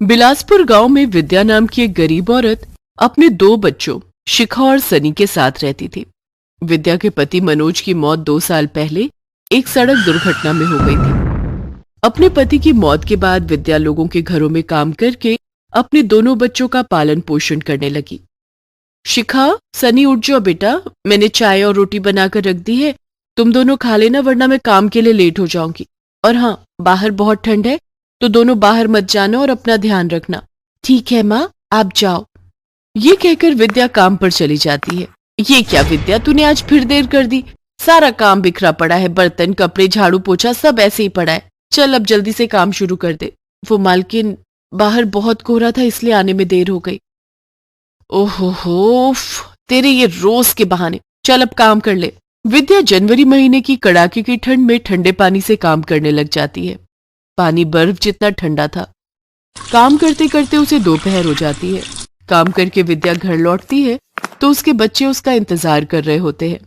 बिलासपुर गांव में विद्या नाम की एक गरीब औरत अपने दो बच्चों शिखा और सनी के साथ रहती थी। विद्या के पति मनोज की मौत 2 साल पहले एक सड़क दुर्घटना में हो गई थी। अपने पति की मौत के बाद विद्या लोगों के घरों में काम करके अपने दोनों बच्चों का पालन पोषण करने लगी। शिखा, सनी उठ जाओ बेटा, मैंने चाय और रोटी बनाकर रख दी है, तुम दोनों खा लेना वरना मैं काम के लिए लेट हो जाऊंगी। और हाँ, बाहर बहुत ठंड है तो दोनों बाहर मत जाना और अपना ध्यान रखना। ठीक है माँ, आप जाओ। ये कहकर विद्या काम पर चली जाती है। ये क्या विद्या, तूने आज फिर देर कर दी, सारा काम बिखरा पड़ा है, बर्तन कपड़े झाड़ू पोछा सब ऐसे ही पड़ा है, चल अब जल्दी से काम शुरू कर दे। वो मालकिन, बाहर बहुत कोहरा था इसलिए आने में देर हो गई। ओहो, तेरे ये रोज के बहाने, चल अब काम कर ले। विद्या जनवरी महीने की कड़ाके की ठंड में ठंडे पानी से काम करने लग जाती है। पानी बर्फ जितना ठंडा था। काम करते करते उसे दोपहर हो जाती है। काम करके विद्या घर लौटती है तो उसके बच्चे उसका इंतजार कर रहे होते हैं।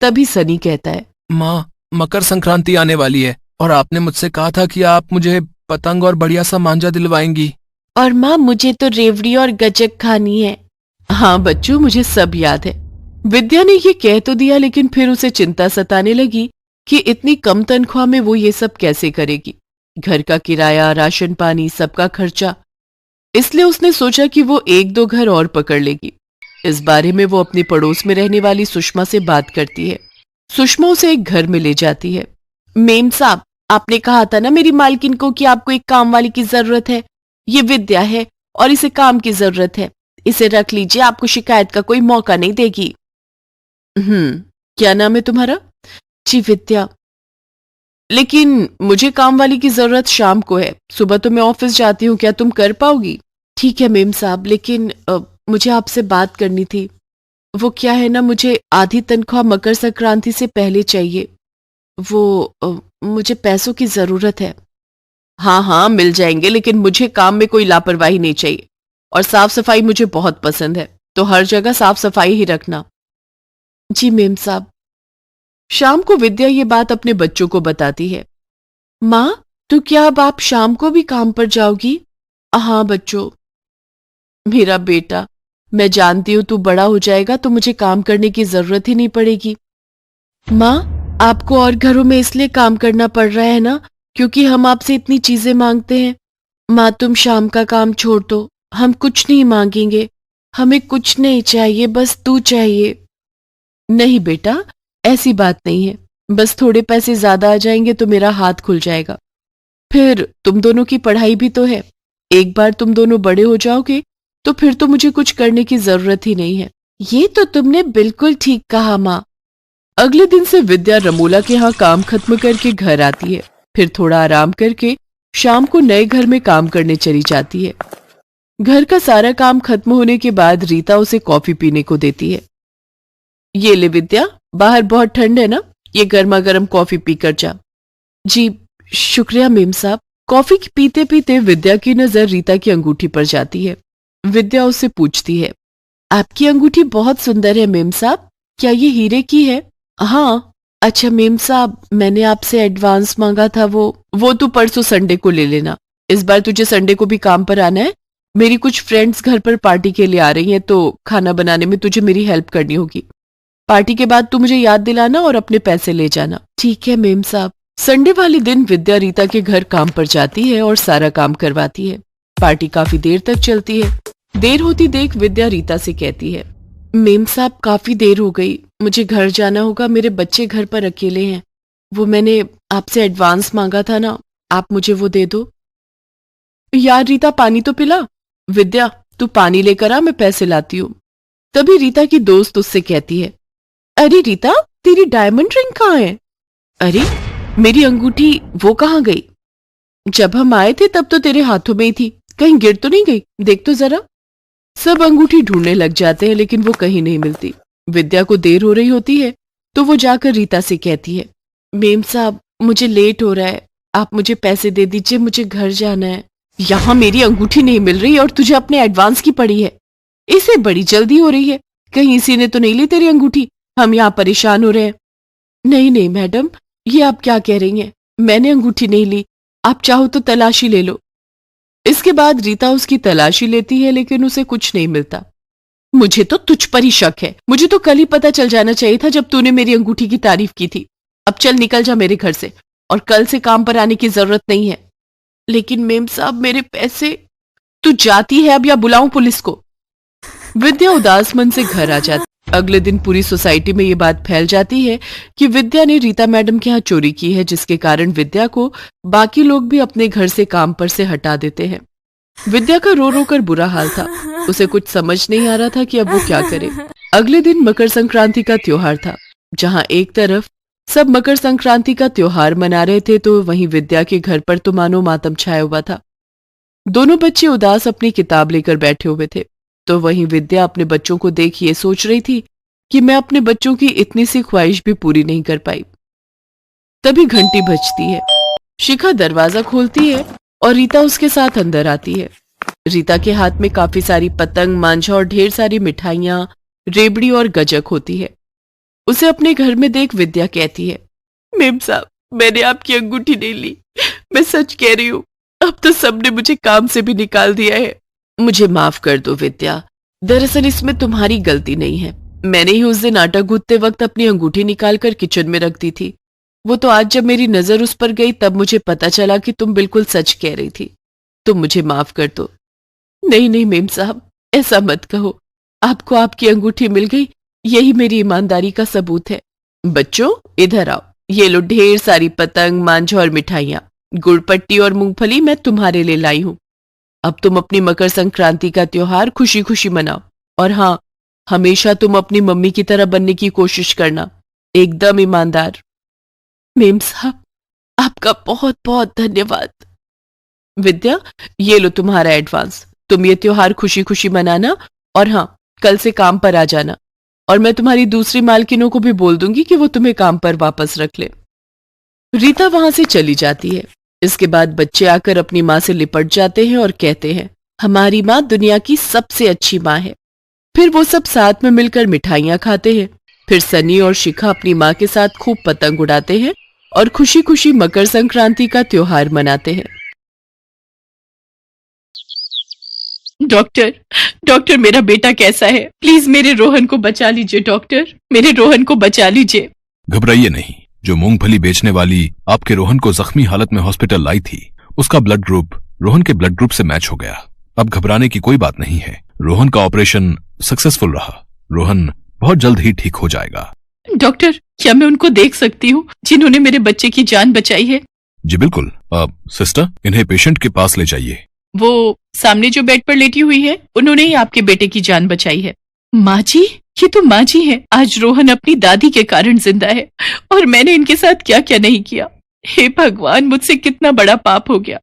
तभी सनी कहता है, माँ, मकर संक्रांति आने वाली है और आपने मुझसे कहा था कि आप मुझे पतंग और बढ़िया सा मांझा दिलवाएंगी। और माँ, मुझे तो रेवड़ी और गजक खानी है। हाँ बच्चों, मुझे सब याद है। विद्या ने ये कह तो दिया, लेकिन फिर उसे चिंता सताने लगी कि इतनी कम तनख्वाह में वो ये सब कैसे करेगी। घर का किराया, राशन पानी, सबका खर्चा। इसलिए उसने सोचा कि वो 1-2 घर और पकड़ लेगी। इस बारे में वो अपने पड़ोस में रहने वाली सुषमा से बात करती है। सुषमा उसे एक घर में ले जाती है। मेम साहब, आपने कहा था ना मेरी मालकिन को कि आपको एक काम वाली की जरूरत है। ये विद्या है और इसे काम की जरूरत है, इसे रख लीजिए, आपको शिकायत का कोई मौका नहीं देगी। क्या नाम है तुम्हारा? जी विद्या। लेकिन मुझे काम वाली की जरूरत शाम को है, सुबह तो मैं ऑफिस जाती हूँ, क्या तुम कर पाओगी? ठीक है मेम साहब, लेकिन मुझे आपसे बात करनी थी। वो क्या है ना, मुझे आधी तनख्वाह मकर संक्रांति से पहले चाहिए। मुझे पैसों की जरूरत है। हाँ हाँ, मिल जाएंगे, लेकिन मुझे काम में कोई लापरवाही नहीं चाहिए। और साफ सफाई मुझे बहुत पसंद है, तो हर जगह साफ सफाई ही रखना। जी मेम साहब। शाम को विद्या ये बात अपने बच्चों को बताती है। माँ, तो क्या अब आप शाम को भी काम पर जाओगी? हाँ बच्चों। मेरा बेटा, मैं जानती हूँ तू बड़ा हो जाएगा तो मुझे काम करने की जरूरत ही नहीं पड़ेगी। माँ, आपको और घरों में इसलिए काम करना पड़ रहा है ना क्योंकि हम आपसे इतनी चीजें मांगते हैं। माँ, तुम शाम का काम छोड़ दो, हम कुछ नहीं मांगेंगे, हमें कुछ नहीं चाहिए, बस तू चाहिए। नहीं बेटा, ऐसी बात नहीं है, बस थोड़े पैसे ज्यादा आ जाएंगे तो मेरा हाथ खुल जाएगा। फिर तुम दोनों की पढ़ाई भी तो है, एक बार तुम दोनों बड़े हो जाओगे तो फिर तो मुझे कुछ करने की जरूरत ही नहीं है। ये तो तुमने बिल्कुल ठीक कहा माँ। अगले दिन से विद्या रमोला के यहाँ काम खत्म करके घर आती है। फिर थोड़ा आराम करके शाम को नए घर में काम करने चली जाती है। घर का सारा काम खत्म होने के बाद रीता उसे कॉफी पीने को देती है। ये ले विद्या, बाहर बहुत ठंड है ना, ये गर्मा गर्म कॉफी पीकर जा। जी शुक्रिया मेम साहब। कॉफी पीते पीते विद्या की नजर रीता की अंगूठी पर जाती है। विद्या उससे पूछती है, आपकी अंगूठी बहुत सुंदर है मेम साहब, क्या ये हीरे की है? हाँ। अच्छा मेम साहब, मैंने आपसे एडवांस मांगा था, वो तू परसों संडे को ले लेना। इस बार तुझे संडे को भी काम पर आना है। मेरी कुछ फ्रेंड्स घर पर पार्टी के लिए आ रही हैं, तो खाना बनाने में तुझे मेरी हेल्प करनी होगी। पार्टी के बाद तू मुझे याद दिलाना और अपने पैसे ले जाना। ठीक है मेम साहब। संडे वाले दिन विद्या रीता के घर काम पर जाती है और सारा काम करवाती है। पार्टी काफी देर तक चलती है। देर होती देख विद्या रीता से कहती है, मेम साहब काफी देर हो गई, मुझे घर जाना होगा, मेरे बच्चे घर पर अकेले हैं। वो मैंने आपसे एडवांस मांगा था ना, आप मुझे वो दे दो। यार रीता, पानी तो पिला। विद्या, तू पानी लेकर आ, मैं पैसे लाती हूँ। तभी रीता की दोस्त उससे कहती है, अरे रीता, तेरी डायमंड रिंग कहाँ है? अरे मेरी अंगूठी वो कहाँ गई? जब हम आए थे तब तो तेरे हाथों में ही थी, कहीं गिर तो नहीं गई, देख तो जरा। सब अंगूठी ढूंढने लग जाते हैं लेकिन वो कहीं नहीं मिलती। विद्या को देर हो रही होती है तो वो जाकर रीता से कहती है, मेम साहब मुझे लेट हो रहा है, आप मुझे पैसे दे दीजिए, मुझे घर जाना है। यहाँ मेरी अंगूठी नहीं मिल रही और तुझे अपने एडवांस की पड़ी है, इसे बड़ी जल्दी हो रही है, कहीं इसी ने तो नहीं ली तेरी अंगूठी, हम यहाँ परेशान हो रहे हैं। नहीं नहीं मैडम, ये आप क्या कह रही हैं, मैंने अंगूठी नहीं ली, आप चाहो तो तलाशी ले लो। इसके बाद रीता उसकी तलाशी लेती है लेकिन उसे कुछ नहीं मिलता। मुझे तो तुझ पर ही शक है। मुझे तो कल ही पता चल जाना चाहिए था जब तूने मेरी अंगूठी की तारीफ की थी। अब चल निकल जा मेरे घर से और कल से काम पर आने की जरूरत नहीं है। लेकिन मेम साहब मेरे पैसे। तू जाती है अब या बुलाऊं पुलिस को? विद्या उदास मन से घर आ जाती। अगले दिन पूरी सोसाइटी में ये बात फैल जाती है कि विद्या ने रीता मैडम के यहाँ चोरी की है, जिसके कारण विद्या को बाकी लोग भी अपने घर से काम पर से हटा देते हैं। विद्या का रो रो कर बुरा हाल था। उसे कुछ समझ नहीं आ रहा था कि अब वो क्या करे। अगले दिन मकर संक्रांति का त्योहार था। जहां एक तरफ सब मकर संक्रांति का त्योहार मना रहे थे तो वहीं विद्या के घर पर तो मानो मातम छाया हुआ था। दोनों बच्चे उदास अपनी किताब लेकर बैठे हुए थे। तो वहीं विद्या अपने बच्चों को देख ये सोच रही थी कि मैं अपने बच्चों की इतनी सी ख्वाहिश भी पूरी नहीं कर पाई। तभी घंटी बजती है। शिखा दरवाजा खोलती है और रीता उसके साथ अंदर आती है। रीता के हाथ में काफी सारी पतंग, मांझा और ढेर सारी मिठाइयां, रेबड़ी और गजक होती है। उसे अपने घर में देख विद्या कहती है, मेम साहब मैंने आपकी अंगूठी नहीं ली। मैं सच कह रही हूँ, अब तो सबने मुझे काम से भी निकाल दिया है। मुझे माफ कर दो विद्या, दरअसल इसमें तुम्हारी गलती नहीं है। मैंने ही उस दिन आटा गूंथते वक्त अपनी अंगूठी निकालकर किचन में रख दी थी। वो तो आज जब मेरी नजर उस पर गई तब मुझे पता चला कि तुम बिल्कुल सच कह रही थी। तुम मुझे माफ कर दो। नहीं नहीं मेम साहब, ऐसा मत कहो। आपको आपकी अंगूठी मिल गई, यही मेरी ईमानदारी का सबूत है। बच्चों इधर आओ, ये लो ढेर सारी पतंग, मांझा और मिठाइयां, गुड़पट्टी और मूंगफली मैं तुम्हारे लिए लाई हूं। अब तुम अपनी मकर संक्रांति का त्योहार खुशी खुशी मनाओ। और हाँ, हमेशा तुम अपनी मम्मी की तरह बनने की कोशिश करना, एकदम ईमानदार। मेम साहब आपका बहुत बहुत धन्यवाद। विद्या ये लो तुम्हारा एडवांस। तुम ये त्योहार खुशी खुशी मनाना और हाँ, कल से काम पर आ जाना। और मैं तुम्हारी दूसरी मालकिनों को भी बोल दूंगी कि वो तुम्हें काम पर वापस रख ले। रीता वहां से चली जाती है। इसके बाद बच्चे आकर अपनी माँ से लिपट जाते हैं और कहते हैं, हमारी माँ दुनिया की सबसे अच्छी माँ है। फिर वो सब साथ में मिलकर मिठाइयाँ खाते हैं। फिर सनी और शिखा अपनी माँ के साथ खूब पतंग उड़ाते हैं और खुशी खुशी मकर संक्रांति का त्योहार मनाते हैं। डॉक्टर, डॉक्टर मेरा बेटा कैसा है? प्लीज मेरे रोहन को बचा लीजिए डॉक्टर, मेरे रोहन को बचा लीजिए। घबराइए नहीं, जो मूंगफली बेचने वाली आपके रोहन को जख्मी हालत में हॉस्पिटल लाई थी, उसका ब्लड ग्रुप रोहन के ब्लड ग्रुप से मैच हो गया। अब घबराने की कोई बात नहीं है। रोहन का ऑपरेशन सक्सेसफुल रहा। रोहन बहुत जल्द ही ठीक हो जाएगा। डॉक्टर क्या मैं उनको देख सकती हूँ जिन्होंने मेरे बच्चे की जान बचाई है? जी बिल्कुल। सिस्टर, इन्हें पेशेंट के पास ले जाइए। वो सामने जो बेड पर लेटी हुई है, उन्होंने ही आपके बेटे की जान बचाई है। माँ जी, ये तो माँ जी है। आज रोहन अपनी दादी के कारण जिंदा है और मैंने इनके साथ क्या क्या नहीं किया। हे भगवान, मुझसे कितना बड़ा पाप हो गया।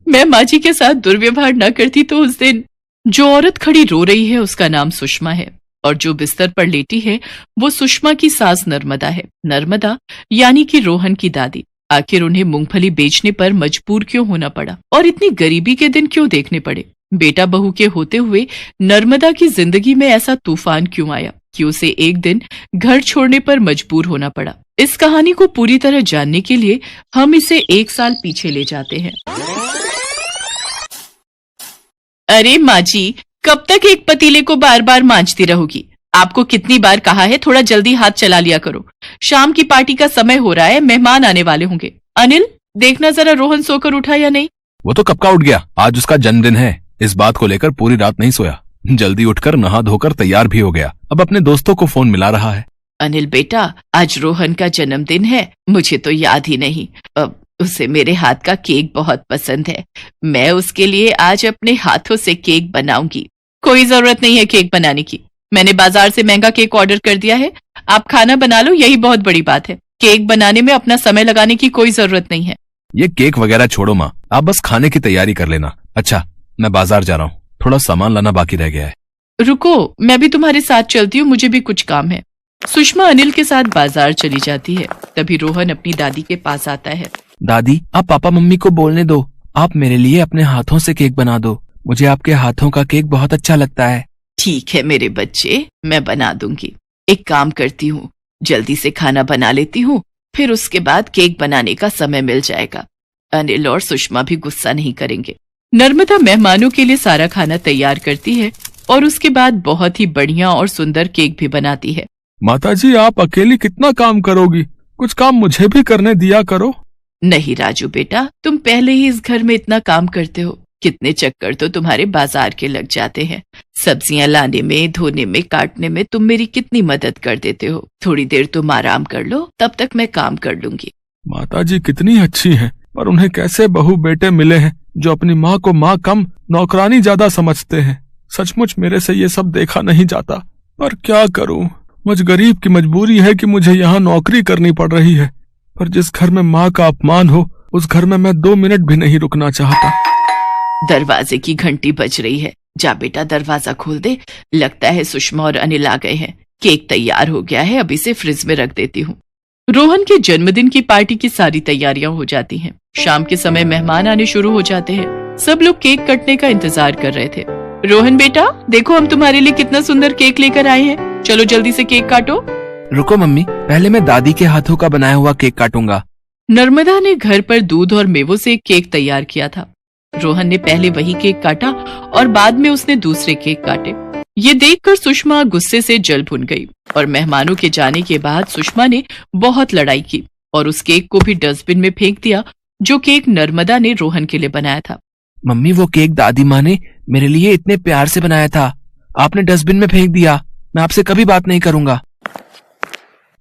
मैं माँ जी के साथ दुर्व्यवहार न करती तो उस दिन। जो औरत खड़ी रो रही है उसका नाम सुषमा है और जो बिस्तर पर लेटी है वो सुषमा की सास नर्मदा है। नर्मदा यानी कि रोहन की दादी। आखिर उन्हें मूंगफली बेचने पर मजबूर क्यों होना पड़ा और इतनी गरीबी के दिन क्यों देखने पड़े? बेटा बहू के होते हुए नर्मदा की जिंदगी में ऐसा तूफान क्यों आया कि उसे एक दिन घर छोड़ने पर मजबूर होना पड़ा? इस कहानी को पूरी तरह जानने के लिए हम इसे 1 साल पीछे ले जाते हैं। अरे माँ जी, कब तक एक पतीले को बार बार मांजती रहोगी? आपको कितनी बार कहा है थोड़ा जल्दी हाथ चला लिया करो। शाम की पार्टी का समय हो रहा है, मेहमान आने वाले होंगे। अनिल, देखना जरा रोहन सोकर उठा या नहीं। वो तो कब का उठ गया, आज उसका जन्मदिन है। इस बात को लेकर पूरी रात नहीं सोया। जल्दी उठकर नहा धोकर तैयार भी हो गया। अब अपने दोस्तों को फोन मिला रहा है। अनिल बेटा, आज रोहन का जन्मदिन है। मुझे तो याद ही नहीं। उसे मेरे हाथ का केक बहुत पसंद है। मैं उसके लिए आज अपने हाथों से केक बनाऊंगी। कोई जरूरत नहीं है केक बनाने की। मैंने बाजार से महंगा केक ऑर्डर कर दिया है। आप खाना बना लो, यही बहुत बड़ी बात है। केक बनाने में अपना समय लगाने की कोई जरूरत नहीं है। ये केक वगैरह छोड़ो माँ, आप बस खाने की तैयारी कर लेना। अच्छा, मैं बाजार जा रहा हूँ, थोड़ा सामान लाना बाकी रह गया है। रुको, मैं भी तुम्हारे साथ चलती हूँ, मुझे भी कुछ काम है। सुषमा अनिल के साथ बाजार चली जाती है। तभी रोहन अपनी दादी के पास आता है। दादी, आप पापा मम्मी को बोलने दो, आप मेरे लिए अपने हाथों से केक बना दो। मुझे आपके हाथों का केक बहुत अच्छा लगता है। ठीक है मेरे बच्चे, मैं बना दूंगी। एक काम करती हूँ, जल्दी से खाना बना लेती हूँ, फिर उसके बाद केक बनाने का समय मिल जाएगा। अनिल और सुषमा भी गुस्सा नहीं करेंगे। नर्मदा मेहमानों के लिए सारा खाना तैयार करती है और उसके बाद बहुत ही बढ़िया और सुंदर केक भी बनाती है। माताजी, आप अकेली कितना काम करोगी? कुछ काम मुझे भी करने दिया करो। नहीं राजू बेटा, तुम पहले ही इस घर में इतना काम करते हो, कितने चक्कर तो तुम्हारे बाजार के लग जाते हैं। सब्जियां लाने में, धोने में, काटने में तुम मेरी कितनी मदद कर देते हो। थोड़ी देर तुम आराम कर लो, तब तक मैं काम कर लूंगी। माताजी कितनी अच्छी हैं, पर उन्हें कैसे बहू बेटे मिले हैं जो अपनी माँ को माँ कम नौकरानी ज्यादा समझते हैं। सचमुच मेरे से ये सब देखा नहीं जाता, पर क्या करूं, मुझ गरीब की मजबूरी है कि मुझे यहाँ नौकरी करनी पड़ रही है। पर जिस घर में माँ का अपमान हो, उस घर में मैं 2 मिनट भी नहीं रुकना चाहता। दरवाजे की घंटी बज रही है। जा बेटा, दरवाजा खोल दे। लगता है सुषमा और अनिल आ गए हैं। केक तैयार हो गया है, अभी से फ्रिज में रख देती हूँ। रोहन के जन्मदिन की पार्टी की सारी तैयारियां हो जाती हैं। शाम के समय मेहमान आने शुरू हो जाते हैं। सब लोग केक कटने का इंतजार कर रहे थे। रोहन बेटा, देखो हम तुम्हारे लिए कितना सुंदर केक लेकर आए हैं। चलो जल्दी से केक काटो। रुको मम्मी, पहले मैं दादी के हाथों का बनाया हुआ केक काटूंगा। नर्मदा ने घर पर दूध और मेवों से एक केक तैयार किया था। रोहन ने पहले वही केक काटा और बाद में उसने दूसरे केक काटे। ये देखकर सुषमा गुस्से से जल भुन गई और मेहमानों के जाने के बाद सुषमा ने बहुत लड़ाई की और उस केक को भी डस्टबिन में फेंक दिया जो केक नर्मदा ने रोहन के लिए बनाया था। मम्मी, वो केक दादी माँ ने मेरे लिए इतने प्यार से बनाया था, आपने डस्टबिन में फेंक दिया। मैं आपसे कभी बात नहीं करूंगा।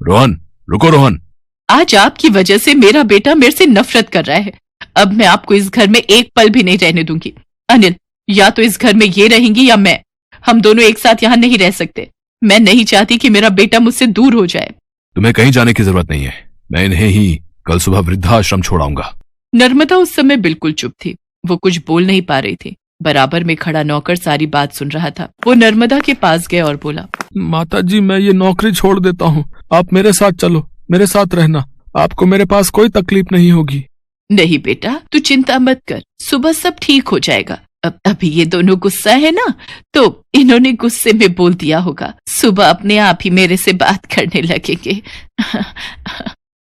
रोहन, रुको रोहन। आज आपकी वजह से मेरा बेटा मेरे से नफरत कर रहा है। अब मैं आपको इस घर में एक पल भी नहीं रहने दूंगी। अनिल, या तो इस घर में ये रहेंगी या मैं। हम दोनों एक साथ यहाँ नहीं रह सकते। मैं नहीं चाहती कि मेरा बेटा मुझसे दूर हो जाए। तुम्हें कहीं जाने की जरूरत नहीं है, मैं इन्हें ही कल सुबह वृद्धाश्रम छोड़ाऊंगा। नर्मदा उस समय बिल्कुल चुप थी। वो कुछ बोल नहीं पा रही थी। बराबर में खड़ा नौकर सारी बात सुन रहा था। वो नर्मदा के पास गया और बोला, माताजी, मैं ये नौकरी छोड़ देता हूँ, आप मेरे साथ चलो, मेरे साथ रहना, आपको मेरे पास कोई तकलीफ नहीं होगी। नहीं बेटा, तू चिंता मत कर, सुबह सब ठीक हो जाएगा। अब अभी ये दोनों गुस्सा है ना, तो इन्होंने गुस्से में बोल दिया होगा। सुबह अपने आप ही मेरे से बात करने लगेंगे।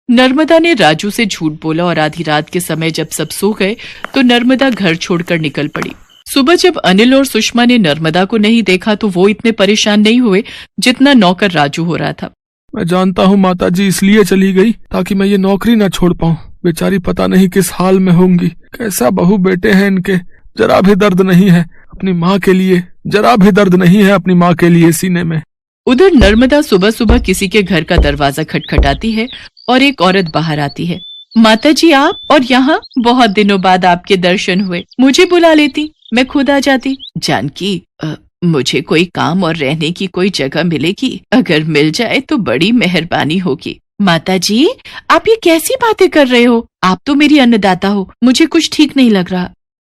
नर्मदा ने राजू से झूठ बोला और आधी रात के समय जब सब सो गए तो नर्मदा घर छोड़कर निकल पड़ी। सुबह जब अनिल और सुषमा ने नर्मदा को नहीं देखा तो वो इतने परेशान नहीं हुए जितना नौकर राजू हो रहा था। मैं जानता हूँ माताजी इसलिए चली गई ताकि मैं ये नौकरी न छोड़ पाऊँ। बेचारी पता नहीं किस हाल में होंगी। कैसा बहू बेटे हैं इनके, जरा भी दर्द नहीं है अपनी माँ के लिए, जरा भी दर्द नहीं है अपनी माँ के लिए सीने में। उधर नर्मदा सुबह सुबह किसी के घर का दरवाजा खटखटाती है और एक औरत बाहर आती है। माताजी आप, और यहाँ बहुत दिनों बाद आपके दर्शन हुए। मुझे बुला लेती, मैं खुद आ जाती। जानकी, मुझे कोई काम और रहने की कोई जगह मिलेगी? अगर मिल जाए तो बड़ी मेहरबानी होगी। माताजी, आप ये कैसी बातें कर रहे हो? आप तो मेरी अन्नदाता हो, मुझे कुछ ठीक नहीं लग रहा।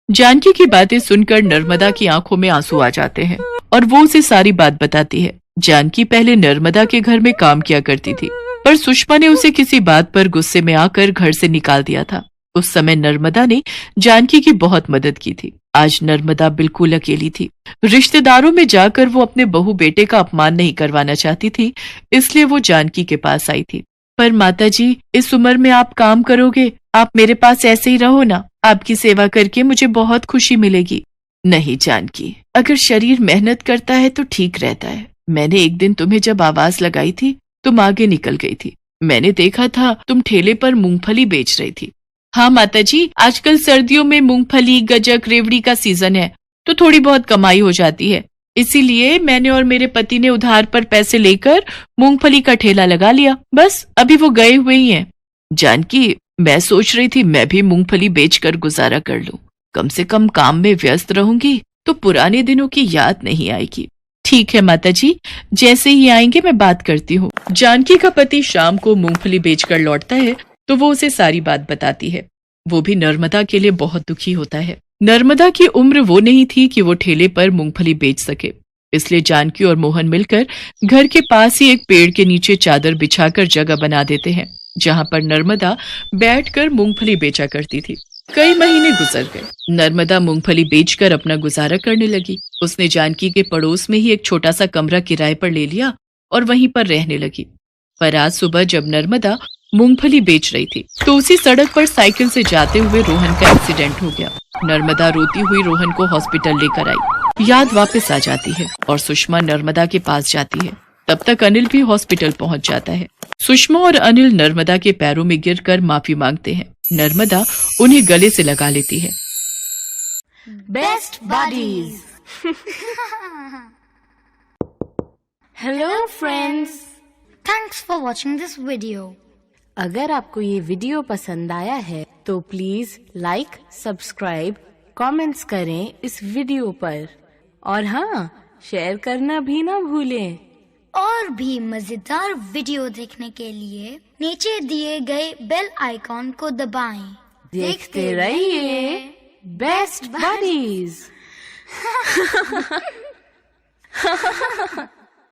जानकी की बातें सुनकर नर्मदा की आंखों में आंसू आ जाते हैं और वो उसे सारी बात बताती है। जानकी पहले नर्मदा के घर में काम किया करती थी, पर सुषमा ने उसे किसी बात पर गुस्से में आकर घर से निकाल दिया था। उस समय नर्मदा ने जानकी की बहुत मदद की थी। आज नर्मदा बिल्कुल अकेली थी। रिश्तेदारों में जाकर वो अपने बहू बेटे का अपमान नहीं करवाना चाहती थी, इसलिए वो जानकी के पास आई थी। पर माताजी, इस उम्र में आप काम करोगे? आप मेरे पास ऐसे ही रहो ना, आपकी सेवा करके मुझे बहुत खुशी मिलेगी। नहीं जानकी, अगर शरीर मेहनत करता है तो ठीक रहता है। मैंने एक दिन तुम्हें जब आवाज लगाई थी, तुम आगे निकल गई थी। मैंने देखा था तुम ठेले पर मूंगफली बेच रही थी। हाँ माताजी, आजकल सर्दियों में मूंगफली, गजक, रेवड़ी का सीजन है, तो थोड़ी बहुत कमाई हो जाती है। इसीलिए मैंने और मेरे पति ने उधार पर पैसे लेकर मूंगफली का ठेला लगा लिया। बस अभी वो गए हुए ही हैं। जानकी, मैं सोच रही थी मैं भी मूंगफली बेचकर गुजारा कर लूं। कम से कम काम में व्यस्त रहूंगी तो पुराने दिनों की याद नहीं आएगी। ठीक है माताजी, जैसे ही आएंगे मैं बात करती हूँ। जानकी का पति शाम को मूंगफली बेचकर लौटता है तो वो उसे सारी बात बताती है। वो भी नर्मदा के लिए बहुत दुखी होता है। नर्मदा की उम्र वो नहीं थी कि वो ठेले पर मूंगफली बेच सके, इसलिए जानकी और मोहन मिलकर घर के पास ही एक पेड़ के नीचे चादर बिछाकर जगह बना देते हैं, जहाँ पर नर्मदा बैठकर मूंगफली बेचा करती थी। कई महीने गुजर गए। नर्मदा मूंगफली बेचकर अपना गुजारा करने लगी। उसने जानकी के पड़ोस में ही एक छोटा सा कमरा किराए पर ले लिया और वहीं पर रहने लगी। पर आज सुबह जब नर्मदा मूंगफली बेच रही थी तो उसी सड़क पर साइकिल से जाते हुए रोहन का एक्सीडेंट हो गया। नर्मदा रोती हुई रोहन को हॉस्पिटल लेकर आई। याद वापस आ जाती है और सुषमा नर्मदा के पास जाती है। तब तक अनिल भी हॉस्पिटल पहुंच जाता है। सुषमा और अनिल नर्मदा के पैरों में गिरकर माफी मांगते हैं। नर्मदा उन्हें गले से लगा लेती है। Best buddies. Hello friends, thanks for watching this video. अगर आपको ये वीडियो पसंद आया है तो प्लीज लाइक, सब्सक्राइब, कमेंट्स करें इस वीडियो पर और हाँ, शेयर करना भी ना भूलें। और भी मजेदार वीडियो देखने के लिए नीचे दिए गए बेल आइकॉन को दबाएं। देखते रहिए बेस्ट बडीज।